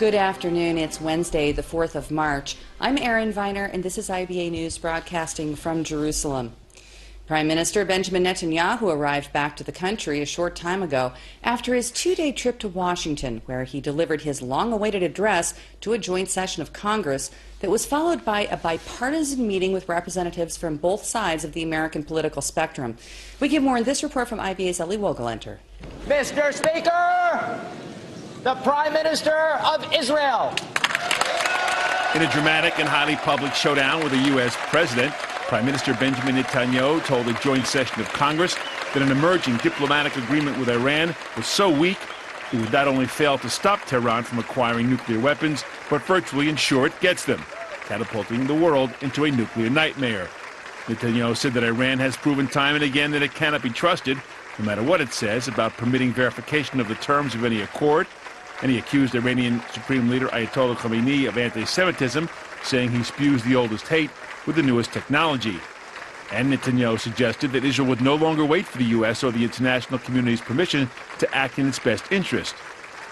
Good afternoon. It's Wednesday, the 4th of March. I'm Erin Viner, and this is IBA News broadcasting from Jerusalem. Prime Minister Benjamin Netanyahu arrived back to the country a short time ago after his two-day trip to Washington, where he delivered his long-awaited address to a joint session of Congress that was followed by a bipartisan meeting with representatives from both sides of the American political spectrum. We get more in this report from IBA's Eli Wogelenter. Mr. Speaker, the Prime Minister of Israel. In a dramatic and highly public showdown with the U.S. President, Prime Minister Benjamin Netanyahu told a joint session of Congress that an emerging diplomatic agreement with Iran was so weak it would not only fail to stop Tehran from acquiring nuclear weapons, but virtually ensure it gets them, catapulting the world into a nuclear nightmare. Netanyahu said that Iran has proven time and again that it cannot be trusted, no matter what it says about permitting verification of the terms of any accord, and he accused Iranian Supreme Leader Ayatollah Khamenei of anti-Semitism, saying he spews the oldest hate with the newest technology. And Netanyahu suggested that Israel would no longer wait for the U.S. or the international community's permission to act in its best interest.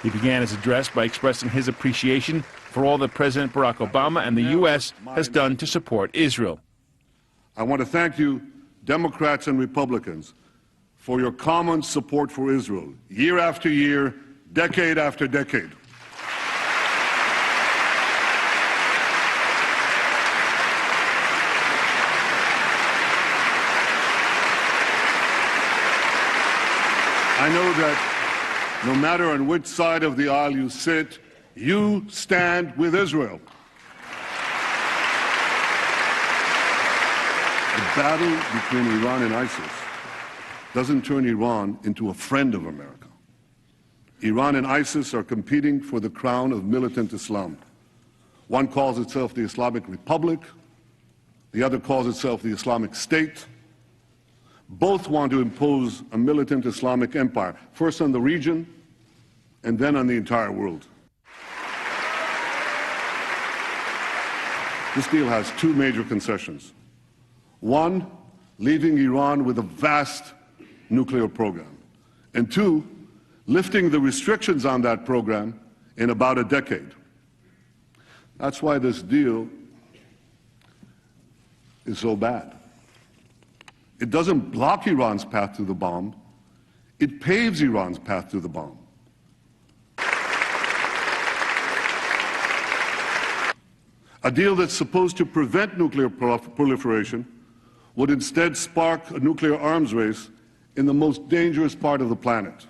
He began his address by expressing his appreciation for all that President Barack Obama and the U.S. has done to support Israel. I want to thank you, Democrats and Republicans, for your common support for Israel, year after year, decade after decade. I know that no matter on which side of the aisle you sit, you stand with Israel. The battle between Iran and ISIS doesn't turn Iran into a friend of America. Iran and ISIS are competing for the crown of militant Islam. One calls itself the Islamic Republic, the other calls itself the Islamic State. Both want to impose a militant Islamic empire, first on the region and then on the entire world. This deal has two major concessions. One, leaving Iran with a vast nuclear program. And two, lifting the restrictions on that program in about a decade. That's why this deal is so bad. It doesn't block Iran's path to the bomb, it paves Iran's path to the bomb. A deal that's supposed to prevent nuclear proliferation would instead spark a nuclear arms race in the most dangerous part of the planet.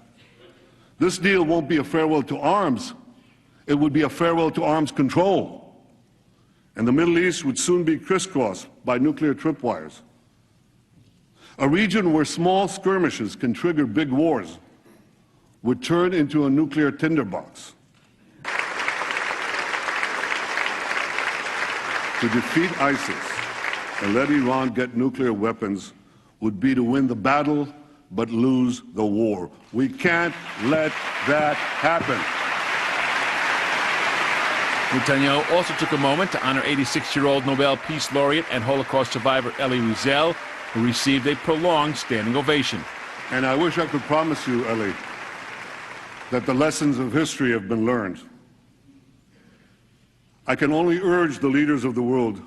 This deal won't be a farewell to arms, it would be a farewell to arms control. And the Middle East would soon be crisscrossed by nuclear tripwires. A region where small skirmishes can trigger big wars would turn into a nuclear tinderbox. To defeat ISIS and let Iran get nuclear weapons would be to win the battle but lose the war. We can't let that happen. Netanyahu also took a moment to honor 86-year-old Nobel Peace Laureate and Holocaust survivor Elie Wiesel, who received a prolonged standing ovation. And I wish I could promise you, Elie, that the lessons of history have been learned. I can only urge the leaders of the world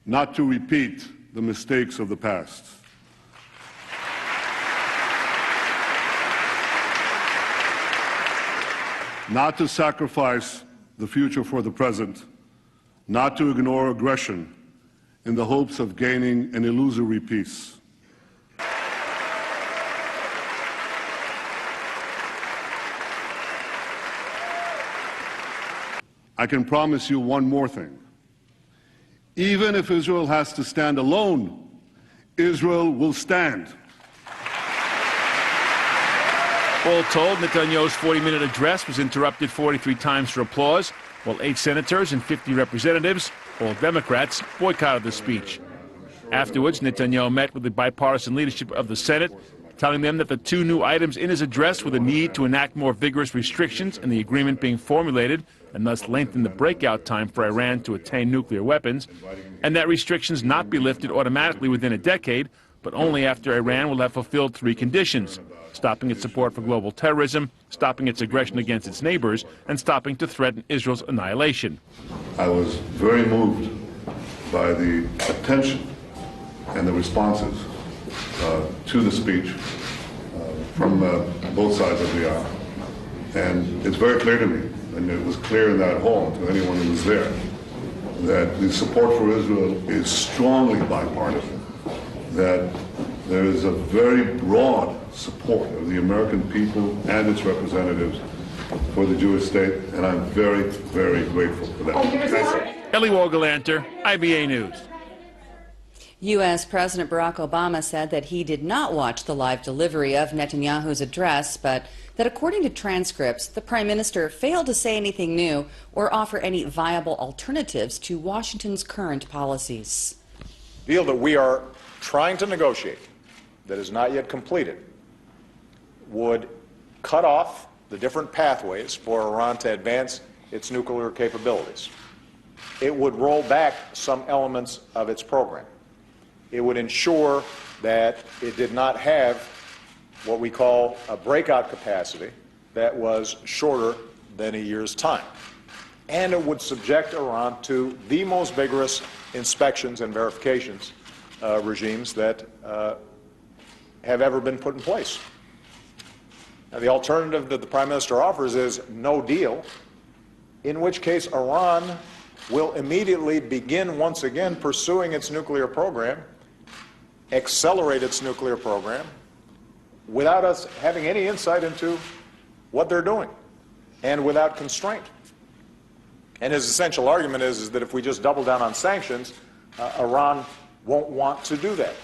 not to repeat the mistakes of the past. Not to sacrifice the future for the present, not to ignore aggression in the hopes of gaining an illusory peace. I can promise you one more thing. Even if Israel has to stand alone, Israel will stand. All told, Netanyahu's 40-minute address was interrupted 43 times for applause, while 8 senators and 50 representatives, all Democrats, boycotted the speech. Afterwards, Netanyahu met with the bipartisan leadership of the Senate, telling them that the two new items in his address were the need to enact more vigorous restrictions in the agreement being formulated and thus lengthen the breakout time for Iran to attain nuclear weapons, and that restrictions not be lifted automatically within a decade, but only after Iran will have fulfilled 3 conditions: stopping its support for global terrorism, stopping its aggression against its neighbors, and stopping to threaten Israel's annihilation. I was very moved by the attention and the responses to the speech from both sides of the aisle. And it's very clear to me, and it was clear in that hall to anyone who was there, that the support for Israel is strongly bipartisan, that there is a very broad support of the American people and its representatives for the Jewish state, and I'm very, very grateful for that. Eli Wogelanter, IBA News. U.S. President Barack Obama said that he did not watch the live delivery of Netanyahu's address, but that according to transcripts, the Prime Minister failed to say anything new or offer any viable alternatives to Washington's current policies. The deal that we are trying to negotiate, that is not yet completed, would cut off the different pathways for Iran to advance its nuclear capabilities. It would roll back some elements of its program. It would ensure that it did not have what we call a breakout capacity that was shorter than a year's time. And it would subject Iran to the most vigorous inspections and verifications regimes that have ever been put in place. Now, the alternative that the Prime Minister offers is no deal, in which case Iran will immediately begin once again pursuing its nuclear program, accelerate its nuclear program, without us having any insight into what they're doing, and without constraint. And his essential argument is that if we just double down on sanctions, Iran won't want to do that.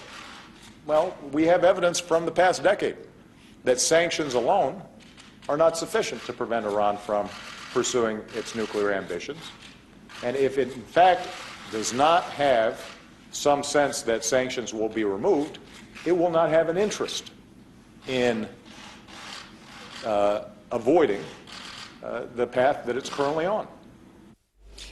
Well, we have evidence from the past decade that sanctions alone are not sufficient to prevent Iran from pursuing its nuclear ambitions. And if it, in fact, does not have some sense that sanctions will be removed, it will not have an interest in avoiding the path that it's currently on.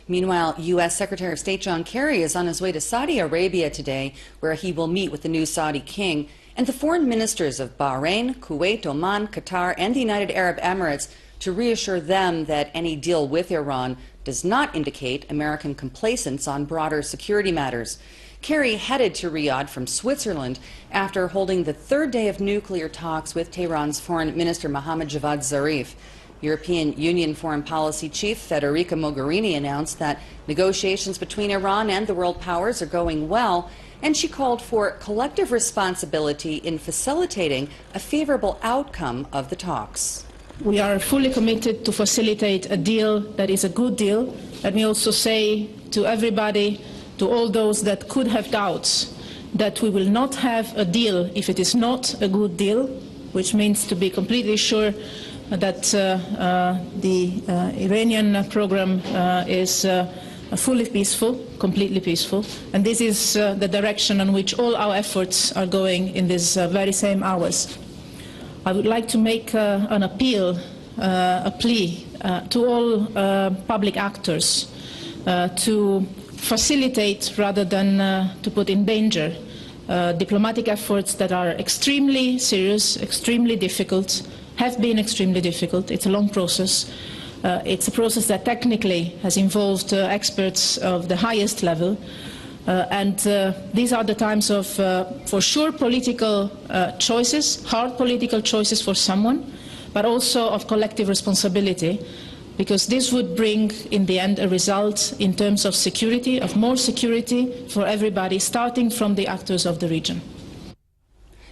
Meanwhile, U.S. Secretary of State John Kerry is on his way to Saudi Arabia today, where he will meet with the new Saudi king and the foreign ministers of Bahrain, Kuwait, Oman, Qatar, and the United Arab Emirates to reassure them that any deal with Iran does not indicate American complacence on broader security matters. Kerry headed to Riyadh from Switzerland after holding the third day of nuclear talks with Tehran's Foreign Minister Mohammad Javad Zarif. European Union Foreign Policy Chief Federica Mogherini announced that negotiations between Iran and the world powers are going well, and she called for collective responsibility in facilitating a favorable outcome of the talks. We are fully committed to facilitate a deal that is a good deal. Let me also say to everybody, to all those that could have doubts, that we will not have a deal if it is not a good deal, which means to be completely sure that the Iranian program is fully peaceful, completely peaceful, and this is the direction in which all our efforts are going in these very same hours. I would like to make an appeal, a plea to all public actors to facilitate rather than to put in danger diplomatic efforts that are extremely serious, extremely difficult, have been extremely difficult. It's a long process. It's a process that technically has involved experts of the highest level. And these are the times of, for sure, political choices, hard political choices for someone, but also of collective responsibility, because this would bring, in the end, a result in terms of security, of more security for everybody, starting from the actors of the region.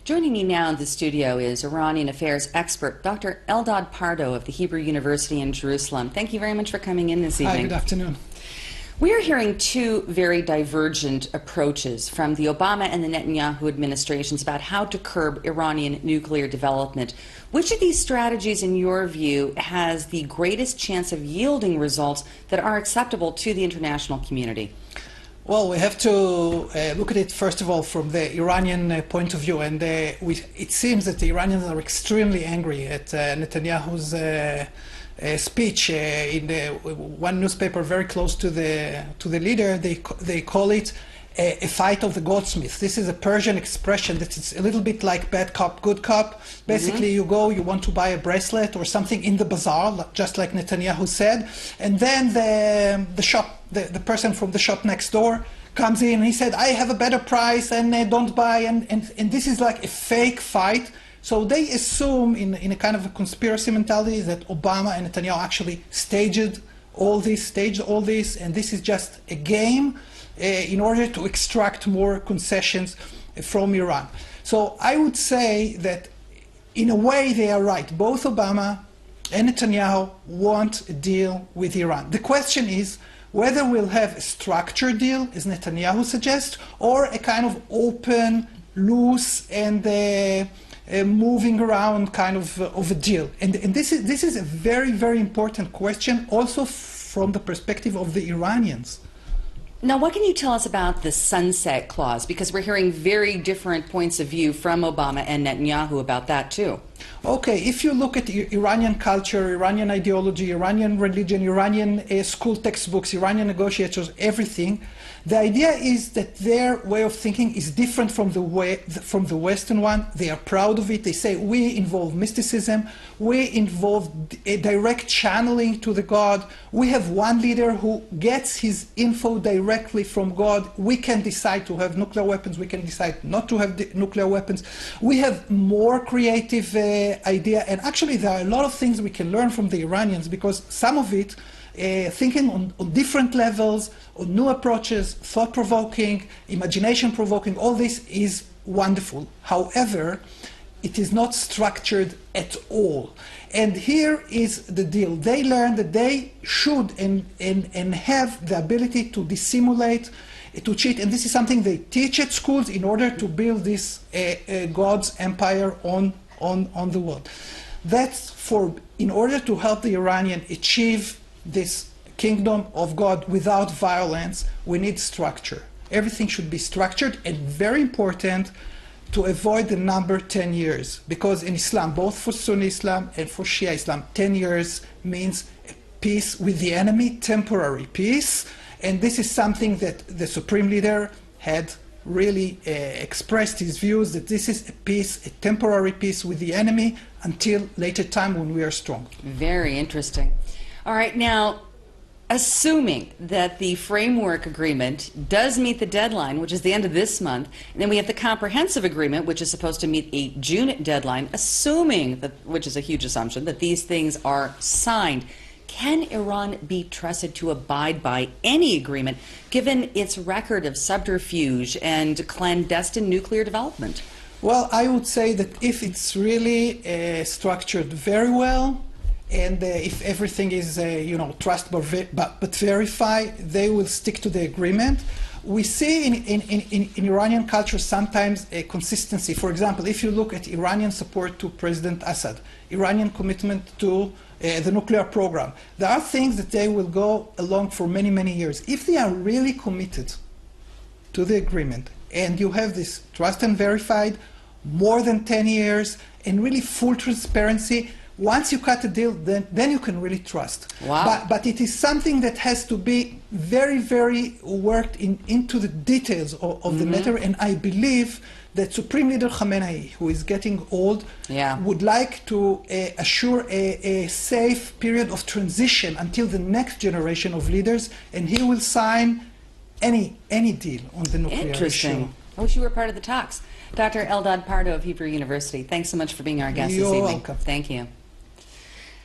Joining me now in the studio is Iranian affairs expert Dr. Eldad Pardo of the Hebrew University in Jerusalem. Thank you very much for coming in this evening. Hi, good afternoon. We are hearing two very divergent approaches from the Obama and the Netanyahu administrations about how to curb Iranian nuclear development. Which of these strategies, in your view, has the greatest chance of yielding results that are acceptable to the international community? Well, we have to look at it, first of all, from the Iranian point of view. And it seems that the Iranians are extremely angry at Netanyahu's speech. In one newspaper very close to the leader, they call it a fight of the goldsmiths. This is a Persian expression that it's a little bit like bad cop, good cop. Basically, you go, you want to buy a bracelet or something in the bazaar, just like Netanyahu said, and then the person from the shop next door comes in and he said, I have a better price and don't buy, and this is like a fake fight. So they assume in a kind of a conspiracy mentality that Obama and Netanyahu actually staged all this, and this is just a game in order to extract more concessions from Iran. So I would say that in a way they are right. Both Obama and Netanyahu want a deal with Iran. The question is whether we'll have a structured deal, as Netanyahu suggests, or a kind of open, loose, and moving around kind of a deal. And this is a very, very important question also from the perspective of the Iranians. Now, what can you tell us about the sunset clause? Because we're hearing very different points of view from Obama and Netanyahu about that, too. Okay, if you look at Iranian culture, Iranian ideology, Iranian religion, Iranian school textbooks, Iranian negotiators, everything, the idea is that their way of thinking is different from the Western one. They are proud of it. They say, we involve mysticism, we involve a direct channeling to the God. We have one leader who gets his info directly from God. We can decide to have nuclear weapons, we can decide not to have nuclear weapons. We have more creative idea, and actually there are a lot of things we can learn from the Iranians, because some of it, thinking on different levels, on new approaches, thought-provoking, imagination-provoking, all this is wonderful. However, it is not structured at all. And here is the deal. They learn that they should and have the ability to dissimulate, to cheat, and this is something they teach at schools in order to build this God's empire on the world. That's in order to help the Iranian achieve this kingdom of God without violence, we need structure. Everything should be structured, and very important to avoid the number 10 years. Because in Islam, both for Sunni Islam and for Shia Islam, 10 years means peace with the enemy, temporary peace. And this is something that the Supreme Leader had really expressed his views, that this is a peace, a temporary peace with the enemy until later time when we are strong. Very interesting. All right, now, assuming that the framework agreement does meet the deadline, which is the end of this month, and then we have the comprehensive agreement, which is supposed to meet a June deadline, assuming that, which is a huge assumption, that these things are signed, can Iran be trusted to abide by any agreement, given its record of subterfuge and clandestine nuclear development? Well, I would say that if it's really structured very well, and if everything is, trust but verify, they will stick to the agreement. We see in Iranian culture sometimes a consistency. For example, if you look at Iranian support to President Assad, Iranian commitment to the nuclear program, there are things that they will go along for many, many years. If they are really committed to the agreement, and you have this trust and verified, more than 10 years, and really full transparency, once you cut a deal, then you can really trust. Wow. But it is something that has to be very, very worked into the details of the matter, and I believe that Supreme Leader Khamenei, who is getting old, would like to assure a safe period of transition until the next generation of leaders, and he will sign any deal on the nuclear issue. I wish you were part of the talks. Dr. Eldad Pardo of Hebrew University, thanks so much for being our guest this evening. You're welcome. Thank you.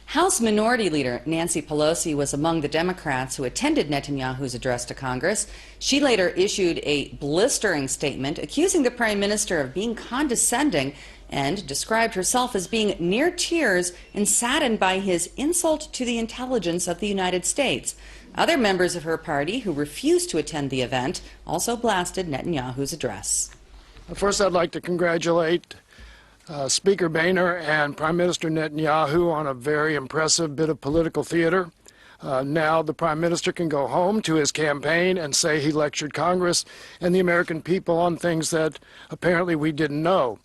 House Minority Leader Nancy Pelosi was among the Democrats who attended Netanyahu's address to Congress. She later issued a blistering statement accusing the Prime Minister of being condescending and described herself as being near tears and saddened by his insult to the intelligence of the United States. Other members of her party who refused to attend the event also blasted Netanyahu's address. First, I'd like to congratulate Speaker Boehner and Prime Minister Netanyahu on a very impressive bit of political theater. Now the Prime Minister can go home to his campaign and say he lectured Congress and the American people on things that apparently we didn't know.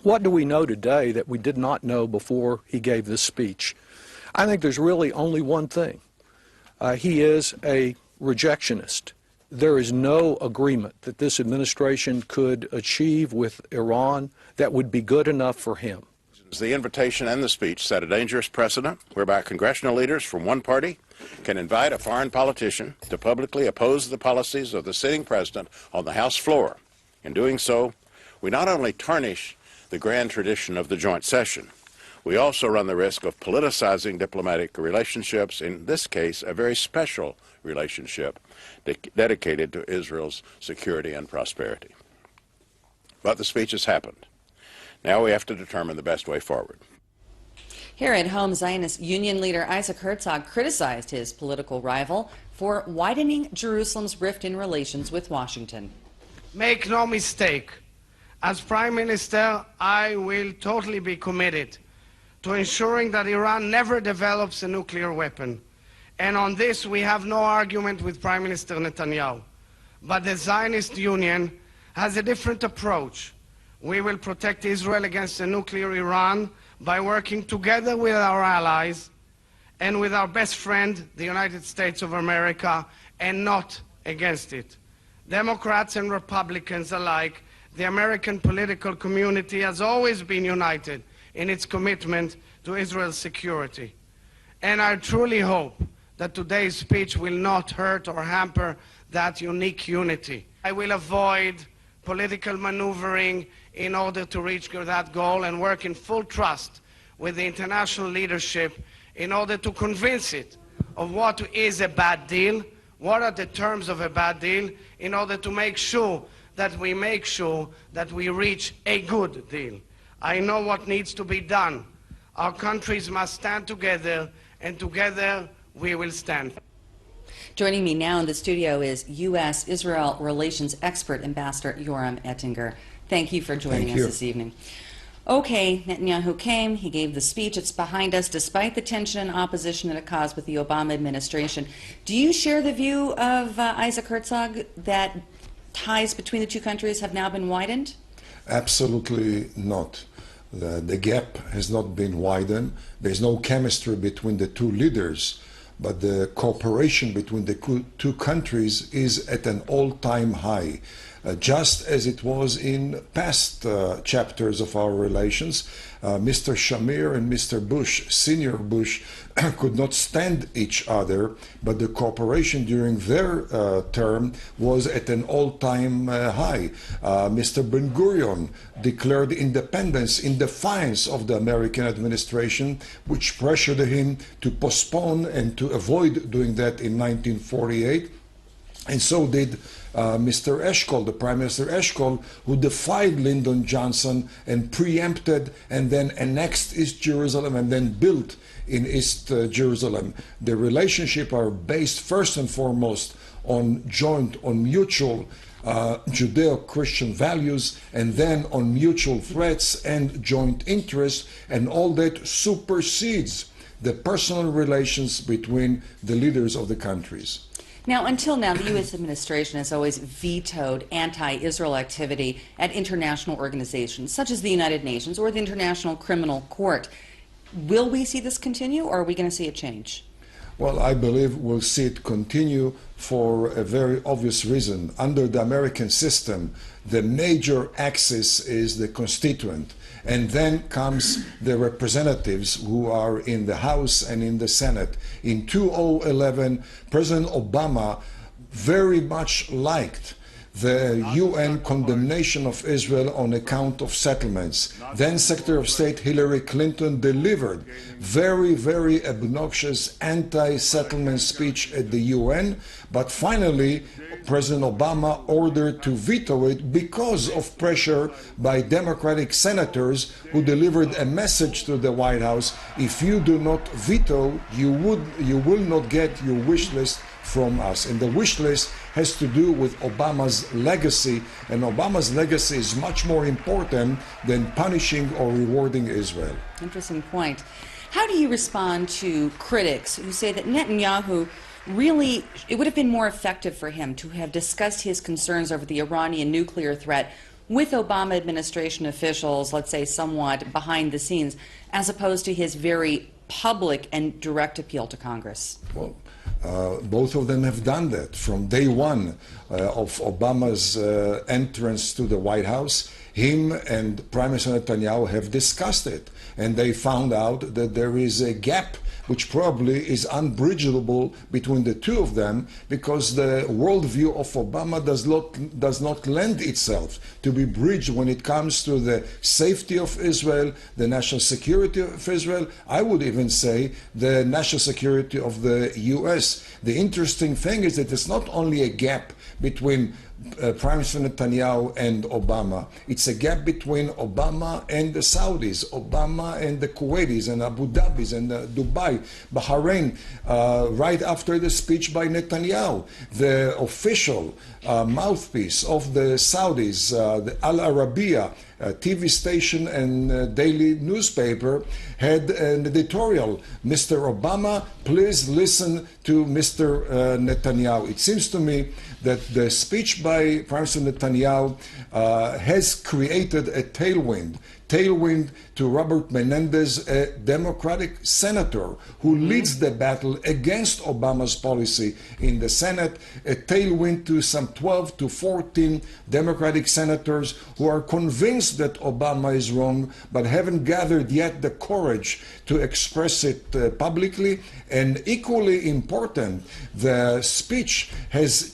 What do we know today that we did not know before he gave this speech? I think there's really only one thing. He is a rejectionist. there is no agreement that this administration could achieve with Iran that would be good enough for him. The invitation and the speech set a dangerous precedent whereby congressional leaders from one party can invite a foreign politician to publicly oppose the policies of the sitting president on the House floor. In doing so, we not only tarnish the grand tradition of the joint session, we also run the risk of politicizing diplomatic relationships, in this case, a very special relationship dedicated to Israel's security and prosperity. But the speech has happened. Now we have to determine the best way forward. Here at home, Zionist Union leader Isaac Herzog criticized his political rival for widening Jerusalem's rift in relations with Washington. Make no mistake, as Prime Minister, I will totally be committed to ensuring that Iran never develops a nuclear weapon. And on this, we have no argument with Prime Minister Netanyahu. But the Zionist Union has a different approach. We will protect Israel against a nuclear Iran by working together with our allies and with our best friend, the United States of America, and not against it. Democrats and Republicans alike, the American political community has always been united in its commitment to Israel's security. And I truly hope that today's speech will not hurt or hamper that unique unity. I will avoid political maneuvering in order to reach that goal and work in full trust with the international leadership in order to convince it of what is a bad deal, what are the terms of a bad deal, in order to make sure that we reach a good deal. I know what needs to be done. Our countries must stand together, and together we will stand. Joining me now in the studio is U.S.-Israel relations expert, Ambassador Yoram Ettinger. Thank you for joining us this evening. Okay, Netanyahu came, he gave the speech, it's behind us, despite the tension and opposition that it caused with the Obama administration. Do you share the view of Isaac Herzog that ties between the two countries have now been widened? Absolutely not. The gap has not been widened. There's no chemistry between the two leaders, but the cooperation between the two countries is at an all-time high. Just as it was in past chapters of our relations, Mr. Shamir and Mr. Bush, Senior Bush, could not stand each other, but the cooperation during their term was at an all-time high. Mr. Ben-Gurion declared independence in defiance of the American administration, which pressured him to postpone and to avoid doing that in 1948. And so did Mr. Eshkol, the Prime Minister Eshkol, who defied Lyndon Johnson and preempted and then annexed East Jerusalem and then built in East Jerusalem. The relationship are based first and foremost on mutual Judeo-Christian values, and then on mutual threats and joint interests, and all that supersedes the personal relations between the leaders of the countries. Now, until now, the U.S. administration has always vetoed anti-Israel activity at international organizations, such as the United Nations or the International Criminal Court. Will we see this continue, or are we going to see a change? Well, I believe we'll see it continue for a very obvious reason. Under the American system, the major axis is the constituent, and then comes the representatives who are in the House and in the Senate. In 2011, President Obama very much liked the UN condemnation of Israel on account of settlements. Then Secretary of State Hillary Clinton delivered very, very obnoxious anti-settlement speech at the UN, but finally President Obama ordered to veto it because of pressure by Democratic senators who delivered a message to the White House: if you do not veto, you will not get your wish list from us. And the wish list has to do with Obama's legacy, and Obama's legacy is much more important than punishing or rewarding Israel. Interesting point. How do you respond to critics who say that Netanyahu really, it would have been more effective for him to have discussed his concerns over the Iranian nuclear threat with Obama administration officials, let's say somewhat behind the scenes, as opposed to his very public and direct appeal to Congress? Well, Both of them have done that from day one of Obama's entrance to the White House. Him and Prime Minister Netanyahu have discussed it, and they found out that there is a gap which probably is unbridgeable between the two of them, because the worldview of Obama does not lend itself to be bridged when it comes to the safety of Israel, the national security of Israel, I would even say the national security of the US. The interesting thing is that it's not only a gap between Prime Minister Netanyahu and Obama. It's a gap between Obama and the Saudis, Obama and the Kuwaitis and Abu Dhabis and Dubai, Bahrain, right after the speech by Netanyahu. The official mouthpiece of the Saudis, the Al Arabiya TV station and daily newspaper, had an editorial, Mr. Obama, please listen to Mr. Netanyahu. It seems to me that the speech by Prime Minister Netanyahu has created a tailwind to Robert Menendez, a Democratic senator who leads the battle against Obama's policy in the Senate, a tailwind to some 12 to 14 Democratic senators who are convinced that Obama is wrong, but haven't gathered yet the courage to express it publicly. And equally important, the speech has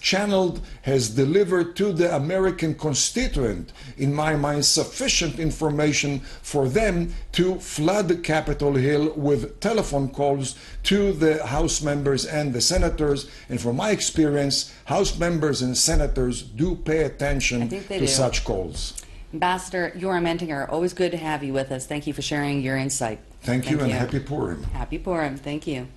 delivered to the American constituent, in my mind, sufficient information for them to flood Capitol Hill with telephone calls to the House members and the senators. And from my experience, House members and senators do pay attention to such calls. Ambassador Yoram Entinger, always good to have you with us. Thank you for sharing your insight. Thank you, and happy Purim. Happy Purim. Thank you.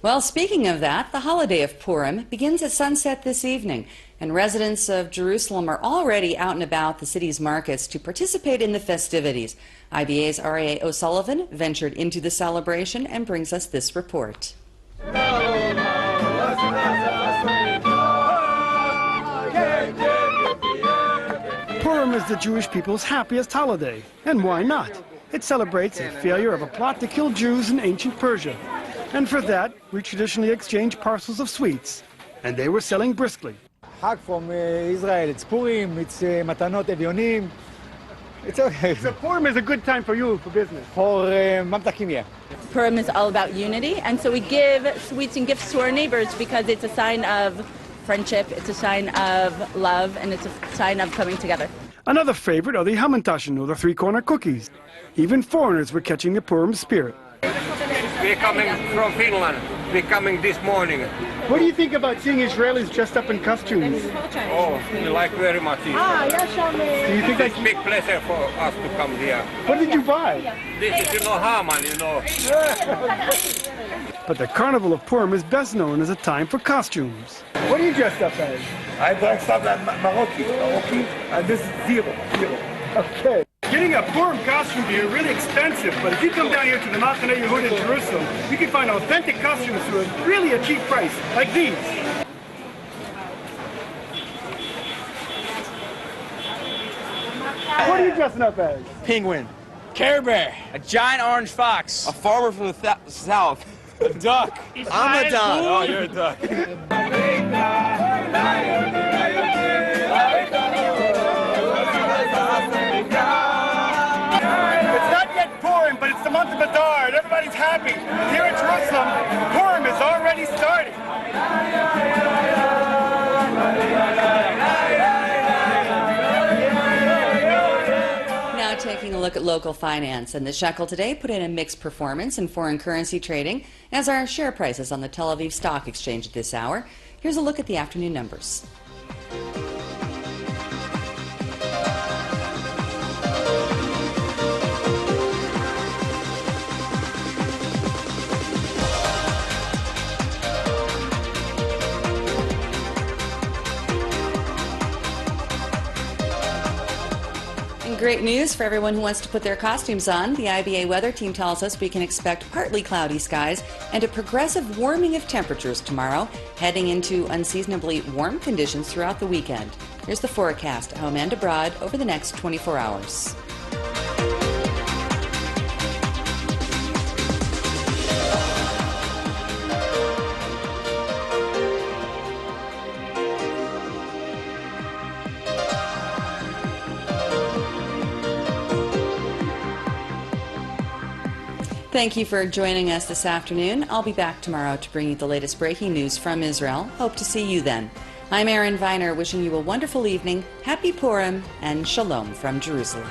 Well, speaking of that, the holiday of Purim begins at sunset this evening, and residents of Jerusalem are already out and about the city's markets to participate in the festivities. IBA's R.A. O'Sullivan ventured into the celebration and brings us this report. Purim is the Jewish people's happiest holiday, and why not? It celebrates a failure of a plot to kill Jews in ancient Persia. And for that, we traditionally exchange parcels of sweets, and they were selling briskly. Hag from Israel, it's Purim, it's Matanot Evyonim. It's okay. So Purim is a good time for you, for business? For Mamtakim, yeah. Purim is all about unity, and so we give sweets and gifts to our neighbors because it's a sign of friendship, it's a sign of love, and it's a sign of coming together. Another favorite are the Hamantaschen, or the three-corner cookies. Even foreigners were catching the Purim spirit. We're coming from Finland. We're coming this morning. What do you think about seeing Israelis dressed up in costumes? Oh, we like very much it. Do you think it's a big pleasure for us to come here. What did you buy? This is, Haman, But the Carnival of Purim is best known as a time for costumes. What are you dressed up as? I dressed up as Maroccan, and this is zero. Okay. Getting a Purim costume here is really expensive, but if you come down here to the Machane Yehuda in Jerusalem, you can find authentic costumes for really a cheap price, like these. What are you dressing up as? Penguin. Care Bear. A giant orange fox. A farmer from the south. A duck. I'm a duck. Oh, you're a duck. But it's the month of Adar, and everybody's happy. Here in Jerusalem, Purim is already starting. Now taking a look at local finance, and the shekel today put in a mixed performance in foreign currency trading as our share prices on the Tel Aviv Stock Exchange at this hour. Here's a look at the afternoon numbers. Great news for everyone who wants to put their costumes on. The IBA weather team tells us we can expect partly cloudy skies and a progressive warming of temperatures tomorrow, heading into unseasonably warm conditions throughout the weekend. Here's the forecast at home and abroad over the next 24 hours. Thank you for joining us this afternoon. I'll be back tomorrow to bring you the latest breaking news from Israel. Hope to see you then. I'm Erin Viner, wishing you a wonderful evening, happy Purim, and shalom from Jerusalem.